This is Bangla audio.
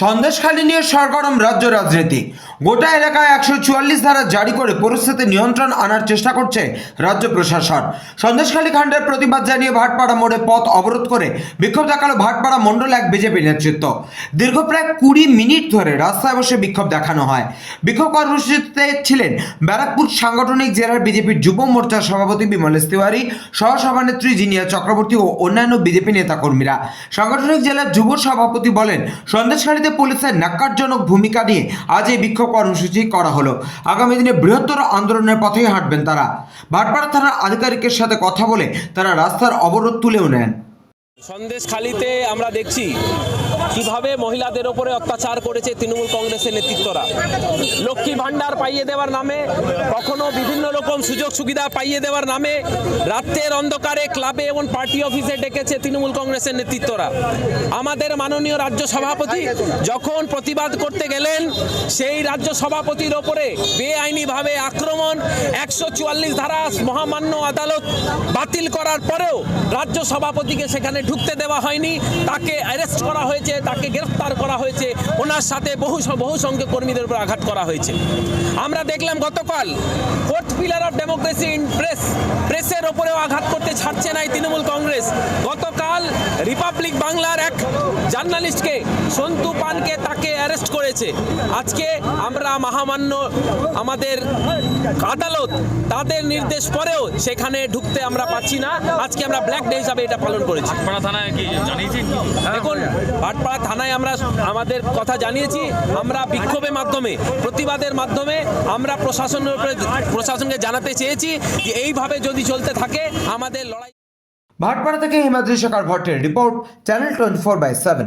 সন্দেশখালী নিয়ে সরগরম রাজ্য রাজনীতি। গোটা এলাকায় 144 ধারা জারি করে পরিস্থিতি নিয়ন্ত্রণ আনার চেষ্টা করছে রাজ্য প্রশাসন। সন্দেশখালী কাণ্ডের প্রতিবাদ জানিয়ে ভাটপাড়া মোড়ে পথ অবরোধ করে বিক্ষোভ দেখালো ভাটপাড়া মণ্ডল এক বিজেপি নেতৃত্ব। দীর্ঘ প্রায় 20 মিনিট ধরে রাস্তায় বসে বিক্ষোভ দেখানো হয়। বিক্ষোভ কর্মসূচিতে ছিলেন ব্যারাকপুর সাংগঠনিক জেলার বিজেপির যুব মোর্চার সভাপতি বিমলেশ তিওয়ারি, সহসভানেত্রী জিনিয়া চক্রবর্তী ও অন্যান্য বিজেপি নেতাকর্মীরা। সাংগঠনিক জেলার যুব সভাপতি বলেন, সন্দেশখালীতে পুলিশের ন্যাক্কারজনক ভূমিকা নিয়ে আজ এই বিক্ষোভ কর্মসূচি করা হলো। আগামী দিনে বৃহত্তর আন্দোলনের পথেই হাঁটবেন তারা। ভাটপাড়া থানার আধিকারিকের সাথে কথা বলে তারা রাস্তার অবরোধ তুলেও নেন। সন্দেশখালীতে আমরা দেখছি কিভাবে মহিলাদের ওপরে অত্যাচার করেছে তৃণমূল কংগ্রেসের নেতৃত্বরা। লক্ষ্মী ভাণ্ডার পাইয়ে দেওয়ার নামে, কখনো বিভিন্ন রকম সুযোগ সুবিধা পাইয়ে দেওয়ার নামে রাতের অন্ধকারে ক্লাবে এবং পার্টি অফিসে ডেকেছে তৃণমূল কংগ্রেসের নেতৃত্বরা। আমাদের মাননীয় রাজ্য সভাপতি যখন প্রতিবাদ করতে গেলেন, সেই রাজ্য সভাপতির ওপরে বেআইনিভাবে আক্রমণ, 144 ধারা মহামান্য আদালত বাতিল করার পরেও রাজ্য সভাপতিকে সেখানে ঢুকতে দেওয়া হয়নি। তাকে অ্যারেস্ট করা হয়েছে, তাকে গ্রেফতার করা হয়েছে, ওনার সাথে বহু সংখ্যক কর্মীদের উপর আঘাত করা হয়েছে। আমরা দেখলাম গতকাল fourth pillar of democracy in প্রেসের ওপরেও আঘাত করতে ছাড়ছে না তৃণমূল কংগ্রেস। গতকাল রিপাবলিক বাংলার এক জার্নালিস্টকে, সন্তু পানকে, তাকে অ্যারেস্ট করেছে। আজকে আমরা মহামান্য আমাদের আদালত তাদের নির্দেশ পরেও সেখানে ঢুকতে আমরা পাচ্ছি না। আজকে আমরা ব্ল্যাক ডে হিসাবে এটা পালন করেছি। ভাটপাড়া থানায় কি জানিয়েছেন? দেখুন, ভাটপাড়া থানায় আমরা আমাদের কথা জানিয়েছি। আমরা বিক্ষোভের মাধ্যমে, প্রতিবাদের মাধ্যমে আমরা প্রশাসনকে জানাতে চেয়েছি যে এইভাবে যদি চলতে থাকে আমাদের লড়াই। ভাটপাড়া থেকে হিমাদ্রি শেখর ভট্টের রিপোর্ট, চ্যানেল 24/7।